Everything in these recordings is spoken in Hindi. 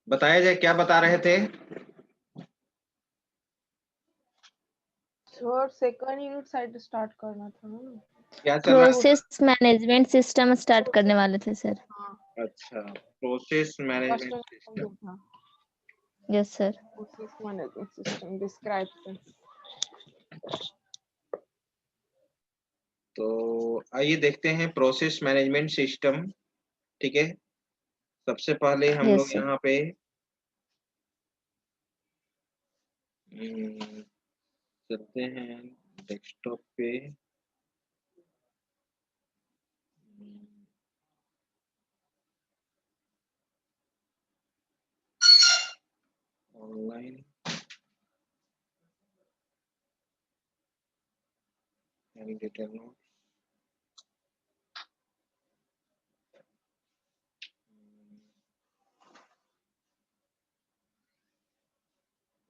बताया जाए, क्या बता रहे थे? Sir second unit side start करना था ना। क्या चल रहा प्रोसेस मैनेजमेंट सिस्टम स्टार्ट करने वाले थे सर। हाँ, है? अच्छा, process first management unit system. जो था yes sir. Process management system describe. तो आइए देखते हैं प्रोसेस मैनेजमेंट सिस्टम। ठीक है, सबसे पहले हम यस लोग सर। यहाँ पे हम्म, चलते हैं डेस्कटॉप पे। Online and detail note.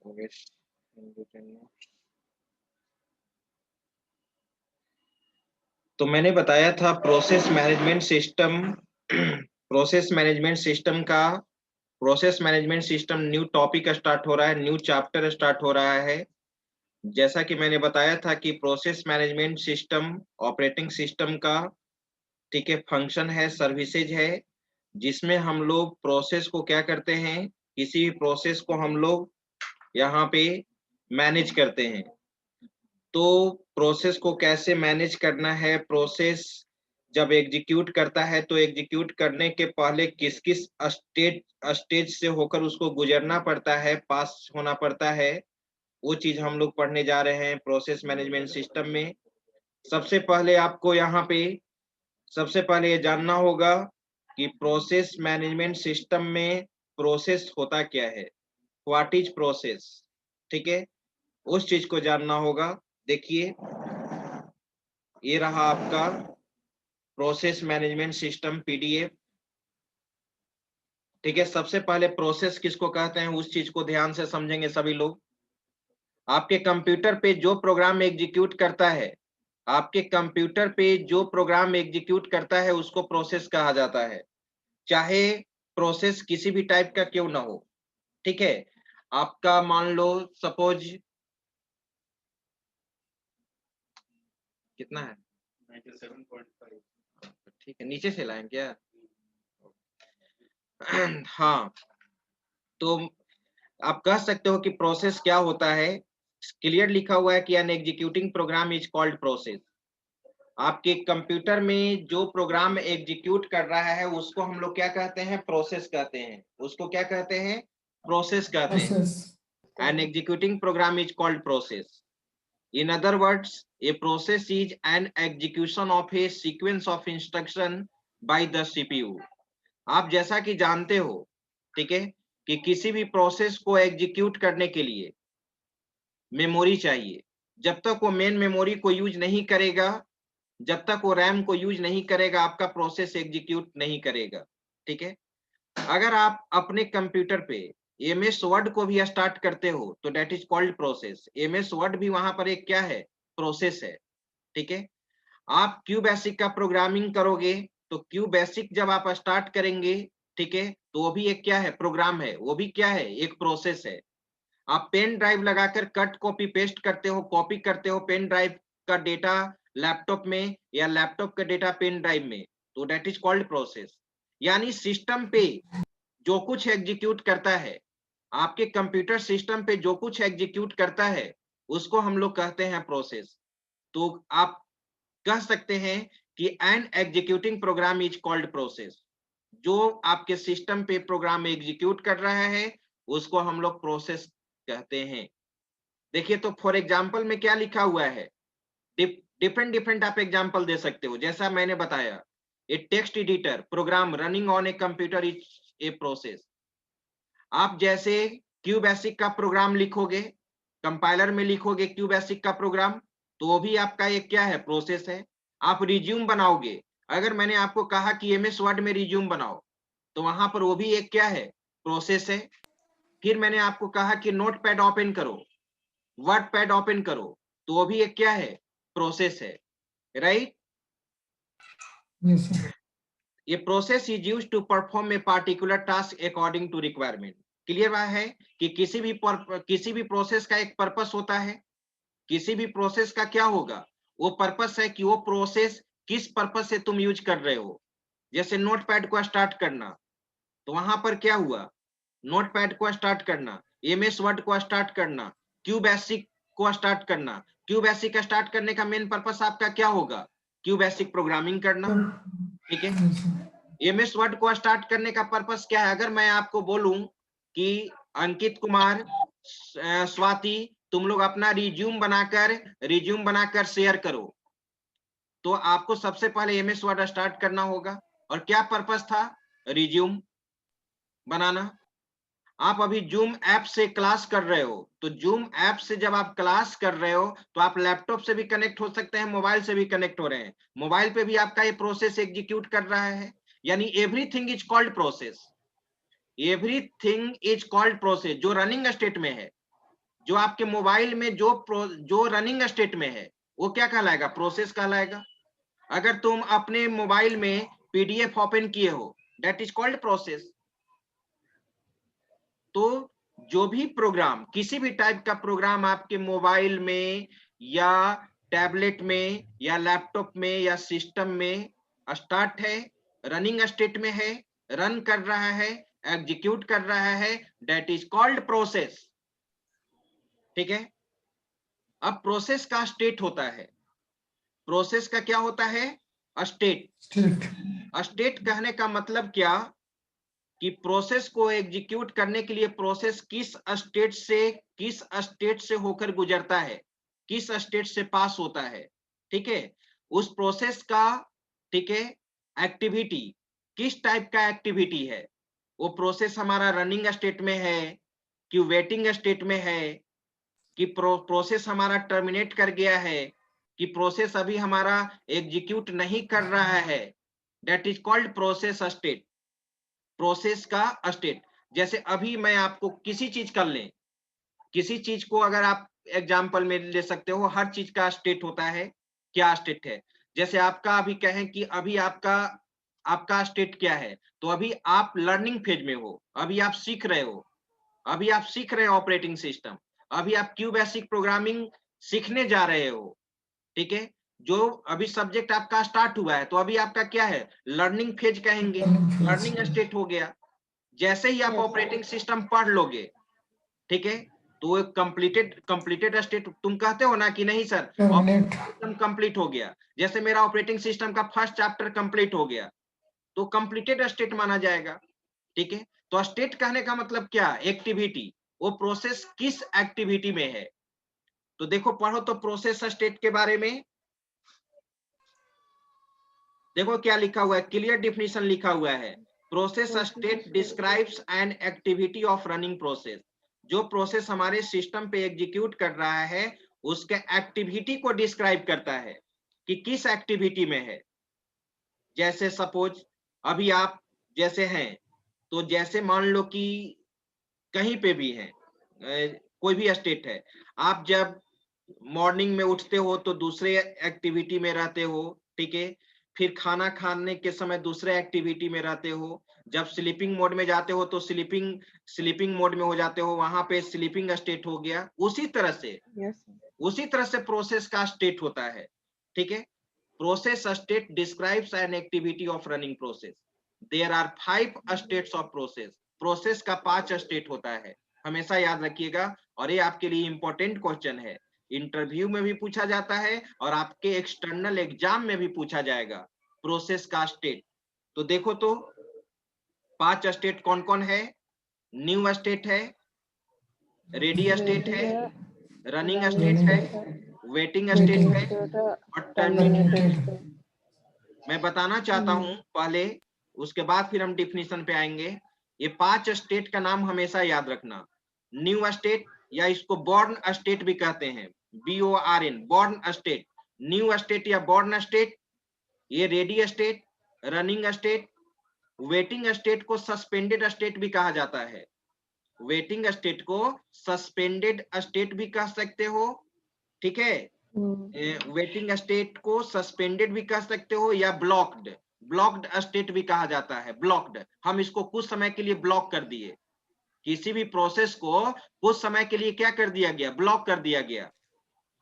OS and detail note. तो मैंने बताया था process management system. Process management system का process management system new topic start हो रहा है, न्यू चैप्टर स्टार्ट हो रहा है। जैसा कि मैंने बताया था कि process management system operating system का, ठीक है, फंक्शन है, सर्विसेज है, जिसमें हम लोग प्रोसेस को क्या करते हैं, किसी भी प्रोसेस को हम लोग यहाँ पे मैनेज करते हैं। तो प्रोसेस को कैसे मैनेज करना है, प्रोसेस जब एग्जीक्यूट करता है तो एग्जीक्यूट करने के पहले किस किस स्टेज स्टेज से होकर उसको गुजरना पड़ता है, पास होना पड़ता है, वो चीज हम लोग पढ़ने जा रहे हैं प्रोसेस मैनेजमेंट सिस्टम में। सबसे पहले आपको यहाँ पे सबसे पहले ये जानना होगा कि प्रोसेस मैनेजमेंट सिस्टम में प्रोसेस होता क्या है, व्हाट इज प्रोसेस। ठीक है, उस चीज को जानना होगा। देखिए, ये रहा आपका प्रोसेस मैनेजमेंट सिस्टम पीडीएफ। ठीक है, सबसे पहले प्रोसेस किसको कहते हैं उस चीज को ध्यान से समझेंगे सभी लोग। आपके कंप्यूटर पे जो प्रोग्राम एग्जीक्यूट करता है, आपके कंप्यूटर पे जो प्रोग्राम एग्जीक्यूट करता है उसको प्रोसेस कहा जाता है, चाहे प्रोसेस किसी भी टाइप का क्यों ना हो। ठीक है, आपका मान लो सपोज कितना है 97.5। ठीक है, नीचे से लाएं क्या? हाँ, तो आप कह सकते हो कि प्रोसेस क्या होता है। क्लियर लिखा हुआ है कि an executing program is called process. आपके कंप्यूटर में जो प्रोग्राम एग्जीक्यूट कर रहा है उसको हम लोग क्या कहते हैं, प्रोसेस कहते हैं। उसको क्या कहते हैं, प्रोसेस कहते हैं। An executing program is called process. In other words, a process is an execution of a sequence of instruction by the CPU। आप जैसा कि जानते हो, ठीक है, कि किसी भी प्रोसेस को एग्जीक्यूट करने के लिए मेमोरी चाहिए। जब तक वो मेन मेमोरी को यूज नहीं करेगा, जब तक वो रैम को यूज नहीं करेगा, आपका प्रोसेस एग्जीक्यूट नहीं करेगा। ठीक है, अगर आप अपने कंप्यूटर पे एमएस वर्ड को भी स्टार्ट करते हो तो that is called process. MS word भी वहां पर एक क्या है, प्रोसेस है। ठीक है, आप क्यू बेसिक का प्रोग्रामिंग करोगे तो क्यू बेसिक जब आप स्टार्ट करेंगे, ठीक है, तो वो भी एक क्या है, प्रोग्राम है, वो भी क्या है, एक प्रोसेस है। आप पेन ड्राइव लगाकर कट कॉपी पेस्ट करते हो, कॉपी करते हो पेन ड्राइव का डेटा लैपटॉप में या लैपटॉप का डेटा पेन ड्राइव में, तो दैट इज कॉल्ड प्रोसेस। यानी सिस्टम पे जो कुछ एग्जीक्यूट करता है, आपके कंप्यूटर सिस्टम पे जो कुछ एग्जीक्यूट करता है उसको हम लोग कहते हैं प्रोसेस। तो आप कह सकते हैं कि an executing program is called process. जो आपके सिस्टम पे प्रोग्राम एग्जीक्यूट कर रहा है उसको हम लोग प्रोसेस कहते हैं। देखिए, तो फॉर एग्जांपल में क्या लिखा हुआ है, डिफरेंट डिफरेंट आप एग्जांपल दे सकते हो। जैसा मैंने बताया, a text editor program running on a computer is a process. आप जैसे क्यू बेसिक का प्रोग्राम लिखोगे, कंपाइलर में लिखोगे क्यू बेसिक का प्रोग्राम, तो वो भी आपका एक क्या है, प्रोसेस है। आप रिज्यूम बनाओगे, अगर मैंने आपको कहा कि एमएस वर्ड में रिज्यूम बनाओ, तो वहां पर वो भी एक क्या है, प्रोसेस है। फिर मैंने आपको कहा कि नोट पैड ओपन करो, वर्ड पैड ओपन करो, तो वो भी एक क्या है, प्रोसेस है। राइट? Yes, sir. ये process is used to perform a particular task according to requirement. Clear बात है कि किसी भी प्रोसेस का एक पर्पस होता है। किसी भी प्रोसेस का क्या होगा, वो पर्पस है कि वो प्रोसेस किस पर्पस से तुम यूज कर रहे हो। जैसे नोटपैड को स्टार्ट करना, तो वहां पर क्या हुआ, नोटपैड को स्टार्ट करना, एमएस वर्ड को स्टार्ट करना, क्यू बेसिक को स्टार्ट करना। क्यू बेसिक स्टार्ट करने का मेन पर्पस आपका क्या होगा, क्यू बेसिक प्रोग्रामिंग करना। ठीक है, एमएस वर्ड को स्टार्ट करने का पर्पस क्या है। अगर मैं आपको बोलूं कि अंकित कुमार, स्वाति, तुम लोग अपना रिज्यूम बनाकर शेयर करो, तो आपको सबसे पहले एमएस वर्ड स्टार्ट करना होगा। और क्या पर्पस था, रिज्यूम बनाना। आप अभी जूम ऐप से क्लास कर रहे हो, तो जूम ऐप से जब आप क्लास कर रहे हो तो आप लैपटॉप से भी कनेक्ट हो सकते हैं, मोबाइल से भी कनेक्ट हो रहे हैं, मोबाइल पे भी आपका ये प्रोसेस एग्जीक्यूट कर रहा है। यानी everything is called process, everything is called process. जो रनिंग स्टेट में है, जो आपके मोबाइल में जो रनिंग स्टेट में है, वो क्या कहलाएगा, प्रोसेस कहलाएगा। अगर तुम अपने मोबाइल में पीडीएफ ओपन किए हो, दैट इज कॉल्ड प्रोसेस। तो जो भी प्रोग्राम, किसी भी टाइप का प्रोग्राम आपके मोबाइल में या टैबलेट में या लैपटॉप में या सिस्टम में स्टार्ट है, रनिंग स्टेट में है, रन कर रहा है, एग्जीक्यूट कर रहा है, दैट इज कॉल्ड प्रोसेस। ठीक है, अब प्रोसेस का स्टेट होता है, प्रोसेस का क्या होता है, स्टेट। स्टेट कहने का मतलब क्या कि प्रोसेस को एग्जीक्यूट करने के लिए प्रोसेस किस स्टेट से होकर गुजरता है, किस स्टेट से पास होता है। ठीक है, उस प्रोसेस का, ठीक है, एक्टिविटी किस टाइप का एक्टिविटी है, वो प्रोसेस हमारा रनिंग स्टेट में है कि वेटिंग स्टेट में है, कि प्रोसेस हमारा टर्मिनेट कर गया है, कि प्रोसेस अभी हमारा एग्जीक्यूट नहीं कर रहा है, that is called process state. Process का स्टेट। जैसे अभी मैं आपको किसी चीज कर लें, किसी चीज को अगर आप एग्जाम्पल में ले सकते हो, हर चीज का स्टेट होता है, क्या स्टेट है। जैसे आपका अभी कहें कि अभी आपका स्टेट क्या है, तो अभी आप लर्निंग फेज में हो, अभी आप सीख रहे हो, अभी आप सीख रहे हो ऑपरेटिंग सिस्टम, अभी आप क्यू बेसिक प्रोग्रामिंग सीखने जा रहे हो। ठीक है, जो अभी सब्जेक्ट आपका स्टार्ट हुआ है, तो अभी आपका क्या है, लर्निंग फेज कहेंगे, लर्निंग स्टेट हो गया। जैसे ही आप Yes, ऑपरेटिंग सिस्टम पढ़ लोगे, ठीक है, तो एक कंप्लीटेड स्टेट तुम कहते हो ना कि नहीं सर, ऑपरेटिंग सिस्टम कंप्लीट हो गया। जैसे मेरा ऑपरेटिंग सिस्टम का फर्स्ट चैप्टर कंप्लीट हो गया, तो कंप्लीटेड स्टेट माना जाएगा। ठीक है, तो स्टेट कहने का मतलब क्या, एक्टिविटी, वो प्रोसेस किस एक्टिविटी में है। तो देखो, पढ़ो तो प्रोसेस स्टेट के बारे में। देखो क्या लिखा हुआ है, क्लियर डिफिनीशन लिखा हुआ है, process state describes an activity of running process. जो प्रोसेस हमारे सिस्टम पे एग्जीक्यूट कर रहा है, उसके एक्टिविटी को डिस्क्राइब करता है कि किस एक्टिविटी में है। जैसे सपोज अभी आप जैसे हैं, तो जैसे मान लो कि कहीं पे भी हैं, कोई भी स्टेट है, आप जब मॉर्निंग में उठते हो तो दूसरे एक्टिविटी में रहते हो। ठीक है, फिर खाना खाने के समय दूसरे एक्टिविटी में रहते हो, जब स्लीपिंग मोड में जाते हो तो स्लीपिंग मोड में हो जाते हो, वहां पे स्लीपिंग स्टेट हो गया। yes, उसी तरह से प्रोसेस का स्टेट होता है। ठीक है, process state describes an activity of running process. There are 5 states of process. Process का 5 स्टेट होता है, हमेशा याद रखिएगा। और ये आपके लिए इंपॉर्टेंट क्वेश्चन है, इंटरव्यू में भी पूछा जाता है और आपके एक्सटर्नल एग्जाम में भी पूछा जाएगा, प्रोसेस का स्टेट। तो देखो तो 5 स्टेट कौन कौन है, न्यू स्टेट है, रेडी स्टेट है, रनिंग स्टेट है, वेटिंग स्टेट है और टर्मिनेटेड। मैं बताना चाहता हूं पहले, उसके बाद फिर हम डिफिनीशन पे आएंगे। ये 5 स्टेट का नाम हमेशा याद रखना। न्यू स्टेट, या इसको बॉर्न स्टेट भी कहते हैं, BORN, born state, new state या बॉर्न स्टेट। ये ready state, running state, waiting state को सस्पेंडेड स्टेट भी कहा जाता है। वेटिंग स्टेट को सस्पेंडेड स्टेट भी कह सकते हो। ठीक है, वेटिंग स्टेट को सस्पेंडेड भी कह सकते हो, या ब्लॉक्ड स्टेट भी कहा जाता है। ब्लॉक्ड, हम इसको कुछ समय के लिए ब्लॉक कर दिए। किसी भी प्रोसेस को कुछ समय के लिए क्या कर दिया गया, ब्लॉक कर दिया गया,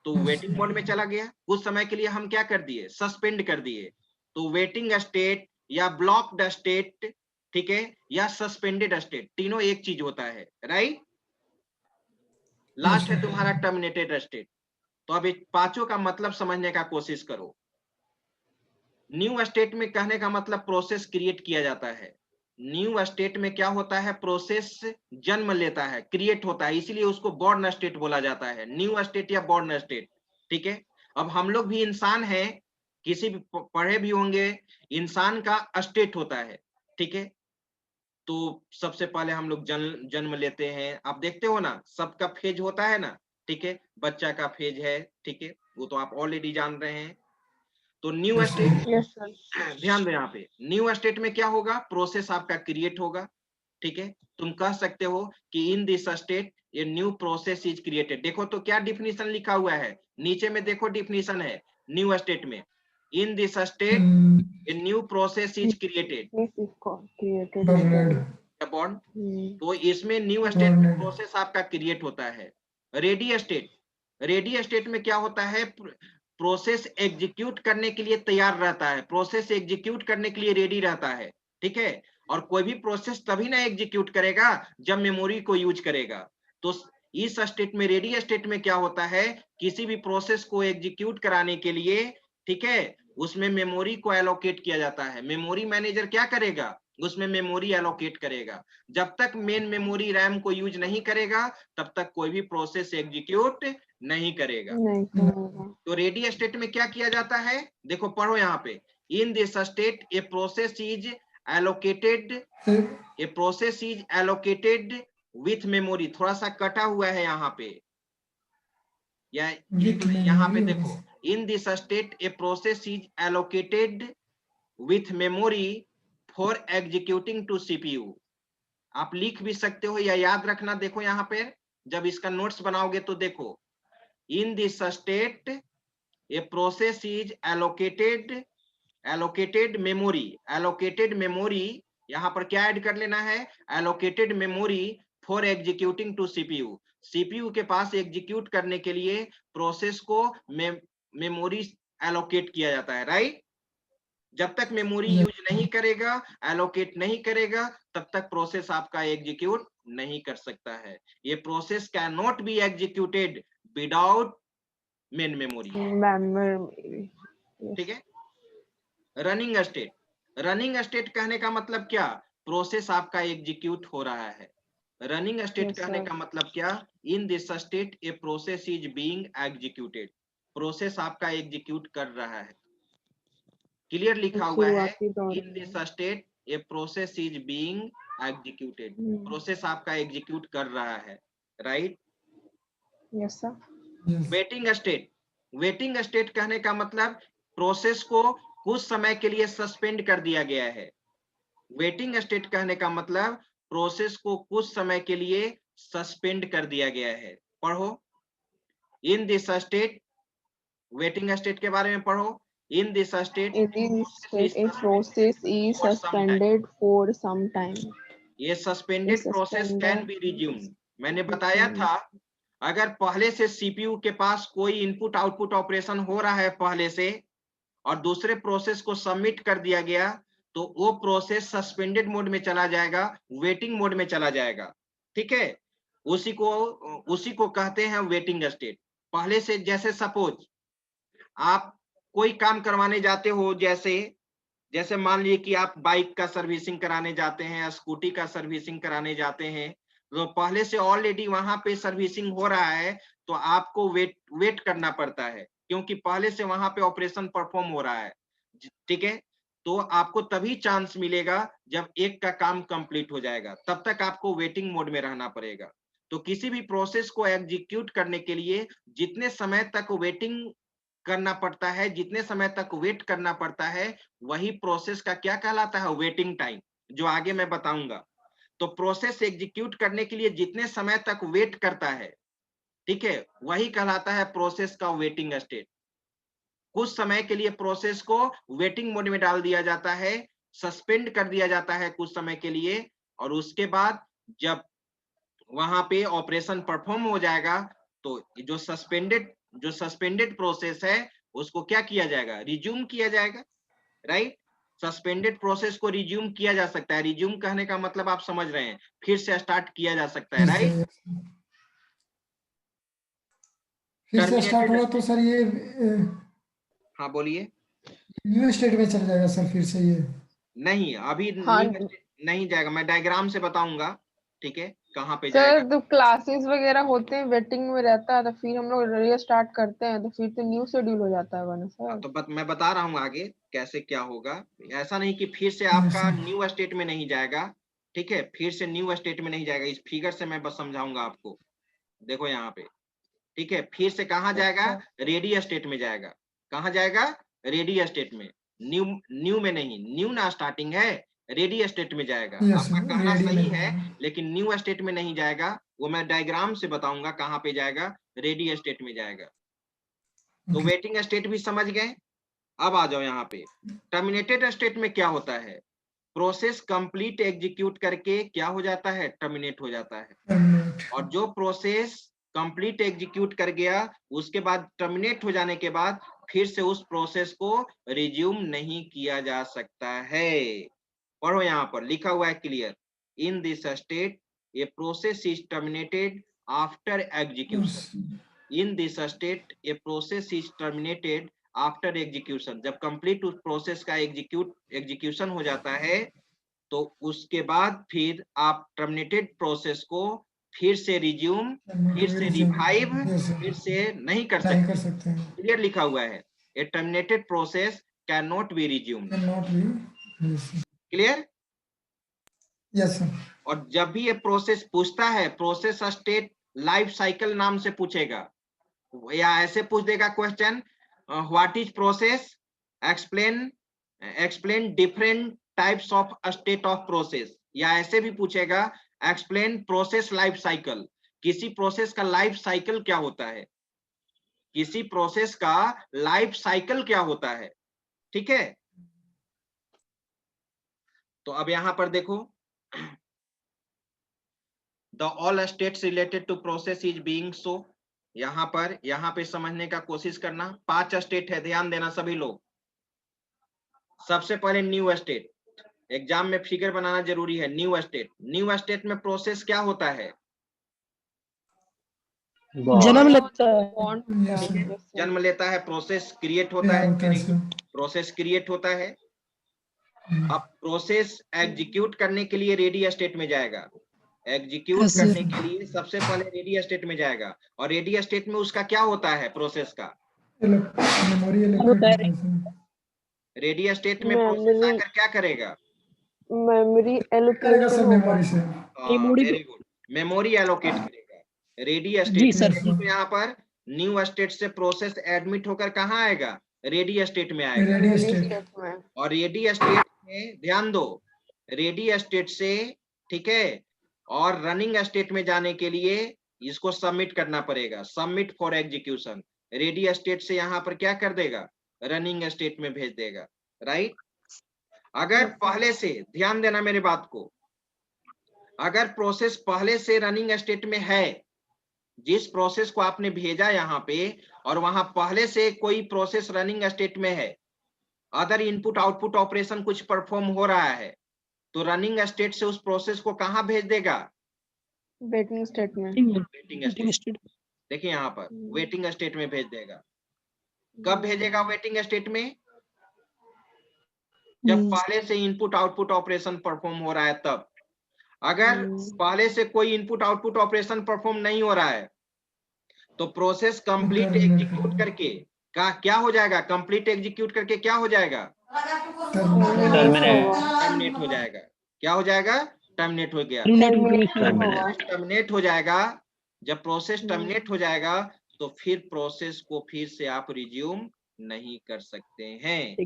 तो वेटिंग मोड में चला गया। कुछ समय के लिए हम क्या कर दिए, सस्पेंड कर दिए। तो वेटिंग स्टेट या ब्लॉक्ड स्टेट, ठीक है, या सस्पेंडेड स्टेट, तीनों एक चीज होता है, राइट। लास्ट है तुम्हारा टर्मिनेटेड स्टेट। तो अब इस पांचों का मतलब समझने का कोशिश करो। न्यू स्टेट में कहने का मतलब प्रोसेस क्रिएट किया जाता है। न्यू स्टेट में क्या होता है, प्रोसेस जन्म लेता है, क्रिएट होता है, इसीलिए उसको बॉर्न स्टेट बोला जाता है, न्यू स्टेट या बॉर्न स्टेट, ठीक है। अब हम लोग भी इंसान हैं, किसी भी पढ़े भी होंगे, इंसान का स्टेट होता है, ठीक है। तो सबसे पहले हम लोग जन्म लेते हैं, आप देखते हो ना, सबका फेज होता है ना, ठीक है, बच्चा का फेज है, ठीक है, वो तो आप ऑलरेडी जान रहे हैं। तो न्यू स्टेट, यस सर। ध्यान दो यहाँ पे, न्यू स्टेट में क्या होगा, प्रोसेस आपका क्रिएट होगा, ठीक है। तुम कह सकते हो कि इन this state a new process is created. देखो तो क्या डिफिनीशन लिखा हुआ है, नीचे में देखो डिफिनीशन है न्यू स्टेट में, इन this state a new process is created this is created upon. तो इसमें न्यू स्टेट में प्रोसेस आपका क्रिएट होता है। रेडी स्टेट, रेडी स्टेट में क्या होता है, प्रोसेस एग्जीक्यूट करने के लिए तैयार रहता है, प्रोसेस एग्जीक्यूट करने के लिए रेडी रहता है, ठीक है। और कोई भी प्रोसेस तभी ना एग्जीक्यूट करेगा जब मेमोरी को यूज करेगा। तो इस स्टेट में, रेडी स्टेट में क्या होता है, किसी भी प्रोसेस को एग्जीक्यूट कराने के लिए, ठीक है, उसमें मेमोरी को एलोकेट किया जाता है। मेमोरी मैनेजर क्या करेगा, उसमें मेमोरी एलोकेट करेगा। जब तक मेन मेमोरी रैम को यूज नहीं करेगा तब तक कोई भी प्रोसेस एग्जीक्यूट नहीं करेगा। नहीं करेगा। तो रेडी स्टेट में क्या किया जाता है, देखो पढ़ो यहाँ पे, इन this state a process is allocated, A process is allocated with memory. थोड़ा सा कटा हुआ है यहाँ पे, या यहाँ पे देखो, in this state a process is allocated with memory for executing to CPU. आप लिख भी सकते हो या याद रखना, देखो यहाँ पे जब इसका नोट्स बनाओगे तो देखो, in this state a process is allocated memory, यहाँ पर क्या ऐड कर लेना है, allocated memory for executing to CPU. CPU के पास एग्जीक्यूट करने के लिए प्रोसेस को मेमोरी एलोकेट किया जाता है, राइट। जब तक मेमोरी यूज नहीं करेगा, एलोकेट नहीं करेगा, तब तक प्रोसेस आपका एग्जीक्यूट नहीं कर सकता है। ये process can not be executed without main memory, ठीक है। रनिंग स्टेट, रनिंग स्टेट कहने का मतलब क्या, प्रोसेस आपका एग्जीक्यूट हो रहा है। रनिंग स्टेट कहने का मतलब क्या, इन this state a process is being executed, process आपका एग्जीक्यूट कर रहा है। क्लियर लिखा हुआ है, इन this state a process is being executed, process आपका एग्जीक्यूट कर रहा है, right. Yes sir. Waiting state, waiting state कहने का मतलब प्रोसेस को कुछ समय के लिए सस्पेंड कर दिया गया है। वेटिंग स्टेट कहने का मतलब प्रोसेस को कुछ समय के लिए सस्पेंड कर दिया गया है। पढ़ो, इन दिस स्टेट, वेटिंग स्टेट के बारे में पढ़ो, इन this state A process is suspended for some time. ये suspended process can be resumed. मैंने बताया था, अगर पहले से सीपीयू के पास कोई इनपुट आउटपुट ऑपरेशन हो रहा है पहले से, और दूसरे प्रोसेस को सबमिट कर दिया गया, तो वो प्रोसेस सस्पेंडेड मोड में चला जाएगा, वेटिंग मोड में चला जाएगा, ठीक है। उसी को कहते हैं वेटिंग स्टेट। पहले से, जैसे सपोज आप कोई काम करवाने जाते हो, जैसे मान लीजिए कि आप बाइक का सर्विसिंग कराने जाते हैं, स्कूटी का सर्विसिंग कराने जाते हैं, तो पहले से ऑलरेडी वहां पे सर्विसिंग हो रहा है, तो आपको वेट करना पड़ता है, क्योंकि पहले से वहां पे ऑपरेशन परफॉर्म हो रहा है, ठीक है। तो आपको तभी चांस मिलेगा जब एक का काम कंप्लीट हो जाएगा, तब तक आपको वेटिंग मोड में रहना पड़ेगा। तो किसी भी प्रोसेस को एग्जीक्यूट करने के लिए जितने समय तक वेटिंग करना पड़ता है, जितने समय तक वेट करना पड़ता है, वही प्रोसेस का क्या कहलाता है, वेटिंग टाइम, जो आगे मैं बताऊंगा। तो प्रोसेस एग्जीक्यूट करने के लिए जितने समय तक वेट करता है, ठीक है, वही कहलाता है प्रोसेस का वेटिंग स्टेट। कुछ समय के लिए प्रोसेस को वेटिंग मोड में डाल दिया जाता है, सस्पेंड कर दिया जाता है कुछ समय के लिए, और उसके बाद जब वहां पे ऑपरेशन परफॉर्म हो जाएगा, तो जो सस्पेंडेड प्रोसेस है उसको क्या किया जाएगा, रिज्यूम किया जाएगा, राइट। सस्पेंडेड प्रोसेस को रिज्यूम किया जा सकता है। रिज्यूम कहने का मतलब आप समझ रहे हैं, फिर से स्टार्ट किया जा सकता है, राइट। फिर से स्टार्ट होगा तो सर ये हाँ बोलिए। न्यू स्टेट में चल जाएगा सर फिर से ये? नहीं, अभी हाँ नहीं जाएगा, मैं डायग्राम से बताऊंगा, ठीक है, कहाँ पे सर, जाएगा। तो क्लासेस वगैरह होते हैं, वेटिंग में रहता है, तो फिर हम लोग रीस्टार्ट करते हैं तो फिर तो न्यू शेड्यूल हो जाता है वरना हाँ, सर। तो मैं बता रहा हूँ आगे कैसे क्या होगा। ऐसा नहीं कि फिर से आपका न्यू स्टेट में नहीं जाएगा, ठीक है, फिर से न्यू स्टेट में नहीं जाएगा। इस फिगर से मैं बस समझाऊंगा आपको। देखो यहाँ पे, ठीक है, फिर से कहाँ जाएगा, रेडी स्टेट में जाएगा। कहाँ जाएगा, रेडी स्टेट में। न्यू में नहीं, न्यू ना स्टार्टिंग है, रेडी स्टेट में जाएगा। आपका कहना सही है, लेकिन न्यू स्टेट में नहीं जाएगा, वो मैं डायग्राम से बताऊंगा कहाँ पे जाएगा, रेडी स्टेट में जाएगा। तो वेटिंग स्टेट भी समझ गए। अब आ जाओ यहाँ पे, टर्मिनेटेड स्टेट में क्या होता है, प्रोसेस कंप्लीट एग्जीक्यूट करके क्या हो जाता है, टर्मिनेट हो जाता है। और जो प्रोसेस कंप्लीट एग्जीक्यूट कर गया, उसके बाद टर्मिनेट हो जाने के बाद फिर से उस प्रोसेस को रिज्यूम नहीं किया जा सकता है। पढ़ो, यहाँ पर लिखा हुआ है clear, in this state a process is terminated after execution. In this state a process is terminated after execution. जब कंप्लीट उस प्रोसेस का एग्जीक्यूशन हो जाता है, तो उसके बाद फिर आप टर्मिनेटेड प्रोसेस को फिर से रिज्यूम, फिर से रिवाइव, फिर से नहीं कर सकते। क्लियर लिखा हुआ है, a terminated process can not be resumed. Clear? Yes sir. और जब भी ये प्रोसेस पूछता है, प्रोसेस स्टेट लाइफ साइकिल नाम से पूछेगा, या ऐसे पूछ देगा question, what is process, explain different types of state of process, या ऐसे भी पूछेगा, एक्सप्लेन प्रोसेस लाइफ साइकिल। किसी प्रोसेस का लाइफ साइकिल क्या होता है, किसी प्रोसेस का लाइफ साइकिल क्या होता है, ठीक है। तो अब यहां पर देखो, the all states related to process is being so. यहाँ पे समझने का कोशिश करना। 5 स्टेट है, ध्यान देना सभी लोग। सबसे पहले न्यू स्टेट, एग्जाम में फिगर बनाना जरूरी है। न्यू स्टेट में प्रोसेस क्या होता है, जन्म लेता है। जन्म लेता है, प्रोसेस क्रिएट होता है, प्रोसेस क्रिएट होता है। अब प्रोसेस एग्जीक्यूट करने के लिए रेडी स्टेट में जाएगा, एग्जीक्यूट करने के लिए सबसे पहले रेडी स्टेट में जाएगा। और रेडी स्टेट में उसका क्या होता है, प्रोसेस का रेडी स्टेट में प्रोसेस आकर क्या करेगा, मेमोरी एलोकेशन होगा। वेरी गुड, मेमोरी एलोकेट करेगा। रेडी स्टेट में, तो यहाँ पर न्यू स्टेट से प्रोसेस एडमिट होकर कहाँ आएगा, रेडी स्टेट में आएगा। और रेडी स्टेट में ध्यान दो, रेडी स्टेट से, ठीक है, और रनिंग स्टेट में जाने के लिए इसको सबमिट करना पड़ेगा, submit for execution. Ready state से यहाँ पर क्या कर देगा, रनिंग स्टेट में भेज देगा, राइट। अगर पहले से, ध्यान देना मेरे बात को, अगर प्रोसेस पहले से रनिंग स्टेट में है, जिस प्रोसेस को आपने भेजा यहाँ पे, और वहां पहले से कोई प्रोसेस रनिंग स्टेट में है, अदर इनपुट आउटपुट ऑपरेशन कुछ परफॉर्म हो रहा है, तो रनिंग स्टेट से उस प्रोसेस को कहाँ भेज देगा, वेटिंग स्टेट में। Waiting state. देखिए यहाँ पर वेटिंग स्टेट में भेज देगा। कब भेजेगा वेटिंग स्टेट में, जब पहले से इनपुट आउटपुट ऑपरेशन परफॉर्म हो रहा है तब। अगर पहले से कोई इनपुट आउटपुट ऑपरेशन परफॉर्म नहीं हो रहा है, तो प्रोसेस कंप्लीट एग्जीक्यूट करके क्या हो जाएगा, कंप्लीट एग्जीक्यूट करके क्या हो जाएगा, टर्मिनेट हो जाएगा। क्या हो जाएगा, टर्मिनेट हो गया। टर्मिनेट हो जाएगा। जब प्रोसेस टर्मिनेट हो जाएगा, तो फिर प्रोसेस को फिर से आप रिज्यूम नहीं कर सकते हैं।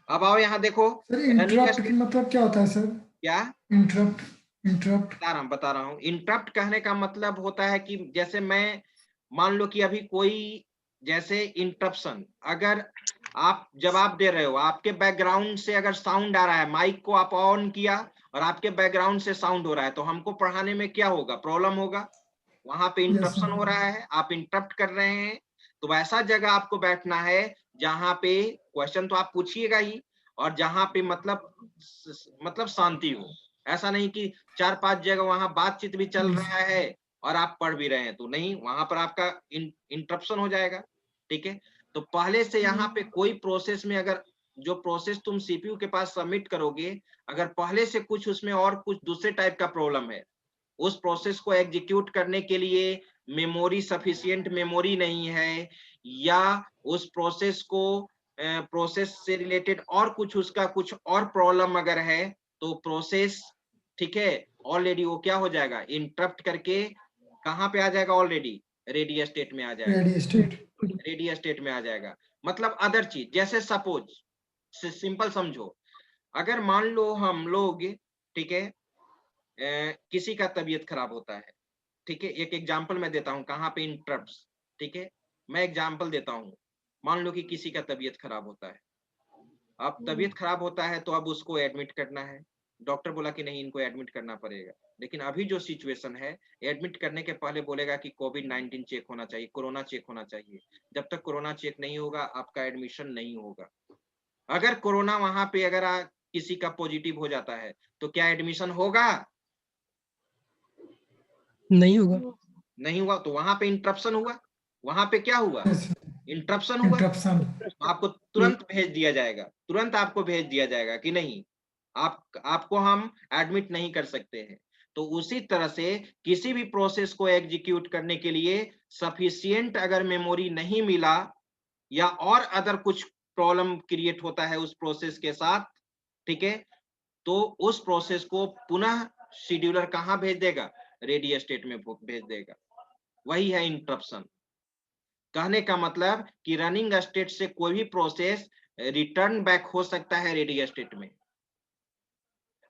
अब आओ यहाँ देखो, इंटरप्ट मतलब क्या होता है सर, क्या इंटरप्ट बता रहा हूँ। इंटरप्ट कहने का मतलब होता है कि जैसे मैं मान लो कि अभी कोई जैसे इंटरप्शन, अगर आप जवाब दे रहे हो, आपके बैकग्राउंड से अगर साउंड आ रहा है, माइक को आप ऑन किया और आपके बैकग्राउंड से साउंड हो रहा है, तो हमको पढ़ाने में क्या होगा, प्रॉब्लम होगा, वहां पे इंटरप्शन हो रहा है, आप इंटरप्ट कर रहे हैं। तो वैसा जगह आपको बैठना है जहां पे क्वेश्चन तो आप पूछिएगा ही, और जहां पे मतलब शांति हो। ऐसा नहीं कि 4-5 जगह वहां बातचीत भी चल रहा है और आप पढ़ भी रहे हैं, तो नहीं, वहां पर आपका इंटरप्शन हो जाएगा। ठीक है, तो पहले से यहाँ पे कोई प्रोसेस में, अगर जो प्रोसेस तुम सीपीयू के पास सबमिट करोगे, अगर पहले से कुछ उसमें और कुछ दूसरे टाइप का प्रॉब्लम है, उस प्रोसेस को एग्जीक्यूट करने के लिए मेमोरी सफिशिएंट मेमोरी नहीं है, या उस प्रोसेस को प्रोसेस से रिलेटेड और कुछ उसका कुछ और प्रॉब्लम अगर है, तो प्रोसेस, ठीक है, ऑलरेडी वो क्या हो जाएगा, इंटरप्ट करके कहाँ पे आ जाएगा, ऑलरेडी रेडी स्टेट में आ जाएगा, रेडी स्टेट। रेडी स्टेट में आ जाएगा। मतलब अदर चीज, जैसे सपोज सिंपल समझो, अगर मान लो हम लोग, ठीक है, किसी का तबीयत खराब होता है, ठीक है, एक एग्जांपल मैं देता हूं कहाँ पे इंटरप्ट्स, ठीक है, मैं एग्जांपल देता हूं, मान लो कि किसी का तबीयत खराब होता है, अब तबीयत खराब होता है तो अब उसको एडमिट करना है, डॉक्टर बोला कि नहीं इनको एडमिट करना पड़ेगा, लेकिन अभी जो सिचुएशन है, एडमिट करने के पहले बोलेगा कि कोविड-19 चेक होना चाहिए, कोरोना चेक होना चाहिए। जब तक कोरोना चेक नहीं होगा आपका एडमिशन नहीं होगा। अगर कोरोना वहां पे अगर किसी का पॉजिटिव हो जाता है तो क्या एडमिशन होगा, नहीं होगा। नहीं हुआ, तो वहां पे इंटरप्शन हुआ, वहां पे क्या हुआ, इंटरप्शन हुआ, इंटरप्शन। तो आपको तुरंत भेज दिया जाएगा, तुरंत आपको भेज दिया जाएगा कि नहीं, आपको हम एडमिट नहीं कर सकते हैं। तो उसी तरह से किसी भी प्रोसेस को एग्जीक्यूट करने के लिए सफिशिएंट अगर मेमोरी नहीं मिला, या और अदर कुछ प्रॉब्लम क्रिएट होता है उस प्रोसेस के साथ, ठीक है, तो उस प्रोसेस को पुनः शेड्यूलर कहाँ भेज देगा, रेडी स्टेट में भेज देगा। वही है इंटरप्शन। कहने का मतलब कि रनिंग स्टेट से कोई भी प्रोसेस रिटर्न बैक हो सकता है रेडी स्टेट में।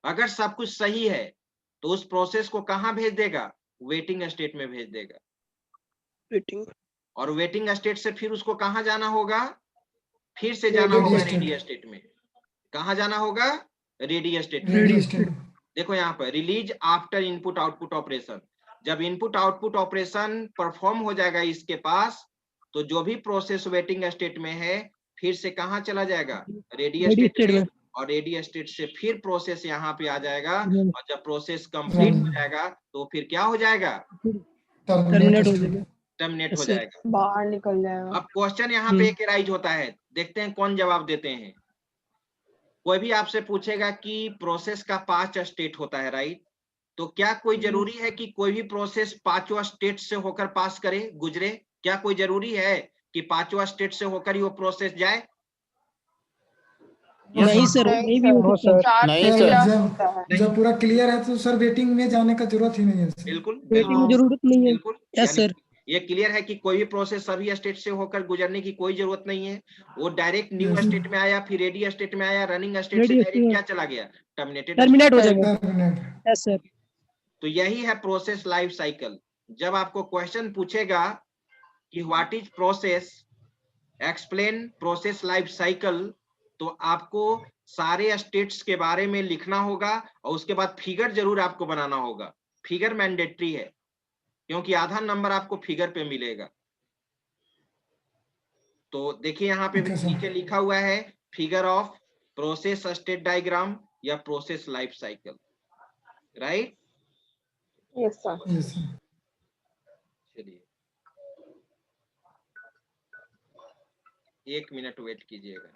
अगर सब कुछ सही है तो उस प्रोसेस को कहां भेज देगा, वेटिंग स्टेट में भेज देगा, वेटिंग। और वेटिंग स्टेट से फिर उसको कहां जाना होगा, फिर से जाना रेडी होगा स्टेट। रेडी स्टेट में। कहां जाना होगा, रेडी स्टेट में। Ready state. देखो यहाँ पर release after input output operation, जब इनपुट आउटपुट ऑपरेशन परफॉर्म हो जाएगा इसके पास, तो जो भी प्रोसेस वेटिंग स्टेट में है फिर से कहां चला जाएगा, रेडी रेडी स्टेट स्टेट में, में। और रेडी स्टेट से फिर प्रोसेस यहाँ पे आ जाएगा, हम्म। और जब प्रोसेस कंप्लीट हो जाएगा तो फिर क्या हो जाएगा, टर्मिनेट हो जाएगा। टर्मिनेट हो Yes, sir. जाएगा। बाहर निकल जाएगा। अब क्वेश्चन यहाँ पे एक राइज होता है, देखते हैं कौन जवाब देते हैं। कोई भी आपसे पूछेगा कि प्रोसेस का 5 स्टेट होता है, राइट, तो क्या कोई जरूरी है कि कोई भी प्रोसेस 5वां स्टेट से होकर पास करे, गुजरे, क्या कोई जरूरी है कि 5वां स्टेट से होकर ही वो प्रोसेस जाए? नहीं सर, नहीं नहीं भी हो सर, सकता है। 4 नहीं से सर। क्या जब होता है। जब पूरा क्लियर है तो सर वेटिंग में जाने का जरूरत ही नहीं है सर। बिल्कुल वेटिंग में बिल्कुल जरूरत नहीं है। बिल्कुल, यस यानी सर। ये क्लियर है कि कोई भी प्रोसेस सभी स्टेट से होकर गुजरने की कोई जरूरत नहीं है, वो डायरेक्ट न्यू Yes, स्टेट में आया, फिर रेडी स्टेट में आया, रनिंग स्टेट से रेडी डायरेक्ट स्टेट क्या चला गया, टर्मिनेटेड। टर्मिनेट हो जाएगा। टर्मिनेट। Yes sir. तो यही है प्रोसेस लाइफ साइकिल। जब आपको क्वेश्चन पूछेगा कि what is process, explain process life cycle, तो आपको सारे स्टेट्स के बारे में लिखना होगा, और उसके बाद फिगर जरूर आपको बनाना होगा। फिगर मैंडेटरी है, क्योंकि आधा नंबर आपको फिगर पे मिलेगा। तो देखिए यहाँ पे ओके नीचे सर। लिखा हुआ है figure of process state diagram या process life cycle, right. Yes sir. Yes sir. चलिए 1 मिनट वेट कीजिएगा।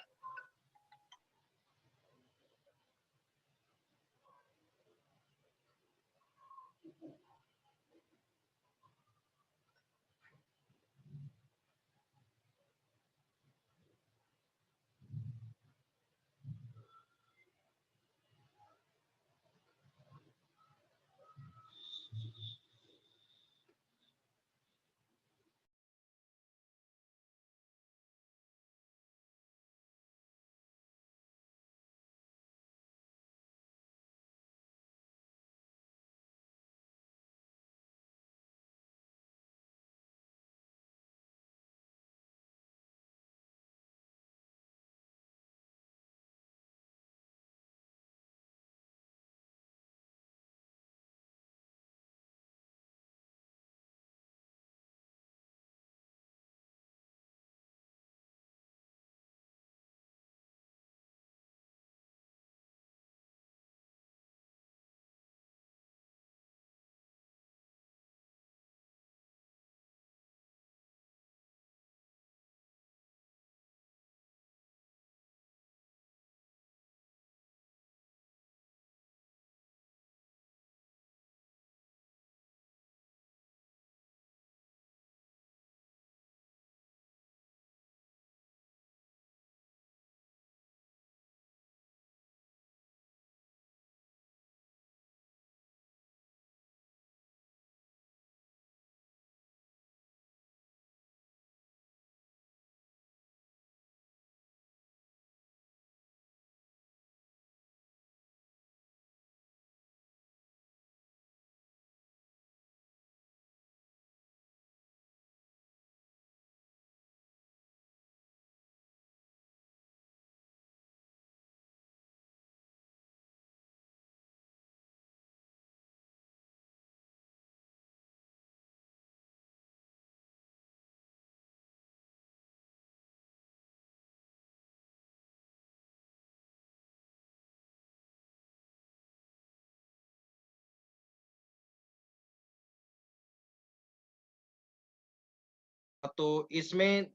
तो इसमें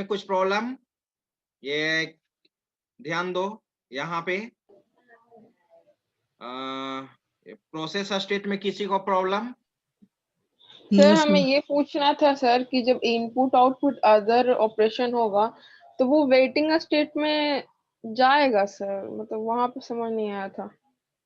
कुछ प्रॉब्लम, ये ध्यान दो यहाँ पे। प्रोसेस स्टेट में किसी को प्रॉब्लम? सर No, हमें sir. ये पूछना था सर कि जब इनपुट आउटपुट अदर ऑपरेशन होगा तो वो वेटिंग स्टेट में जाएगा सर, मतलब वहां पे समझ नहीं आया था।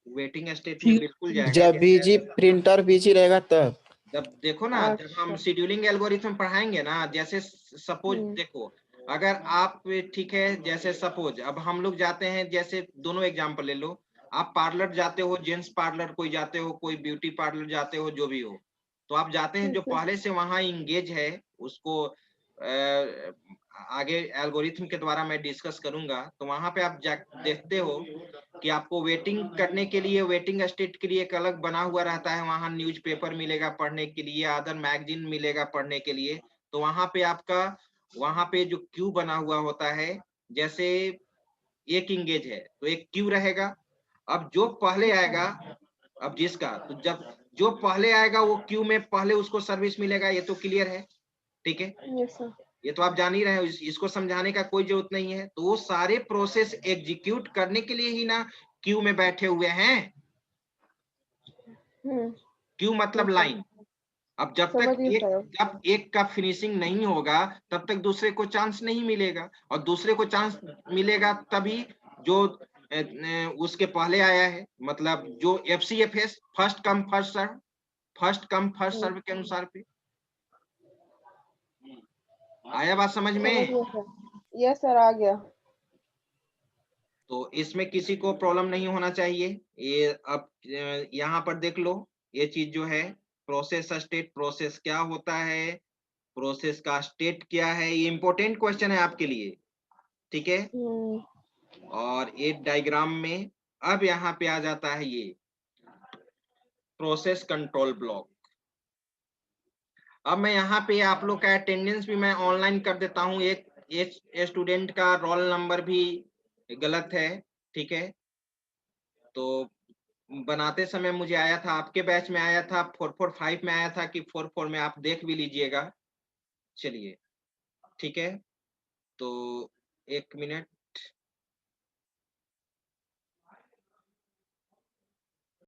वेटिंग स्टेट में बिल्कुल जाएगा। जब बीजी प्रिंटर बीजी रहेगा तब। जब देखो ना, जब हम अच्छा। शेड्यूलिंग एल्गोरिथम पढ़ाएंगे ना, जैसे सपोज देखो, अगर आप ठीक है, जैसे सपोज अब हम लोग जाते हैं, जैसे दोनों एग्जांपल ले लो, आप पार्लर जाते हो, जेंट्स पार्लर कोई जाते हो, कोई ब्यूटी पार्लर जाते हो, जो भी हो, तो आप जाते हैं, जो पहले से वहां इंगेज है उसको आगे एल्गोरिथम के द्वारा मैं डिस्कस करूंगा, तो वहां पे आप देखते हो कि आपको वेटिंग करने के लिए, वेटिंग स्टेट के लिए एक अलग बना हुआ रहता है, वहां न्यूज़पेपर मिलेगा पढ़ने के लिए, अदर मैगजीन मिलेगा पढ़ने के लिए। तो वहां पे आपका, वहां पे जो क्यू बना हुआ होता है, जैसे एक इंगेज है तो एक क्यू रहेगा। अब जो पहले आएगा, अब जिसका, तो जब जो पहले आएगा वो क्यू में पहले उसको सर्विस मिलेगा, ये तो क्लियर है, ठीक है? Yes sir. ये तो आप जान ही रहे हो, इसको समझाने का कोई जरूरत नहीं है। तो वो सारे प्रोसेस एग्जीक्यूट करने के लिए ही ना क्यू में बैठे हुए हैं। क्यू मतलब लाइन। अब जब एक का फिनिशिंग नहीं होगा तब तक दूसरे को चांस नहीं मिलेगा, और दूसरे को चांस मिलेगा तभी जो उसके पहले आया है, मतलब जो FCFS, first come first serve के अनुसार पे आया। बात समझ में? यस सर, आ गया। तो इसमें किसी को प्रॉब्लम नहीं होना चाहिए। ये अब यहाँ पर देख लो, ये चीज जो है प्रोसेस स्टेट, प्रोसेस क्या होता है, प्रोसेस का स्टेट क्या है, ये इंपॉर्टेंट क्वेश्चन है आपके लिए, ठीक है? और ये डायग्राम में अब यहाँ पे आ जाता है ये प्रोसेस कंट्रोल ब्लॉक। अब मैं यहाँ पे आप लोग का अटेंडेंस भी मैं ऑनलाइन कर देता हूँ। एक स्टूडेंट का रोल नंबर भी गलत है, ठीक है? तो बनाते समय मुझे आया था, आपके बैच में आया था 445 में आया था कि 44 में, आप देख भी लीजिएगा। चलिए, ठीक है? तो 1 मिनट,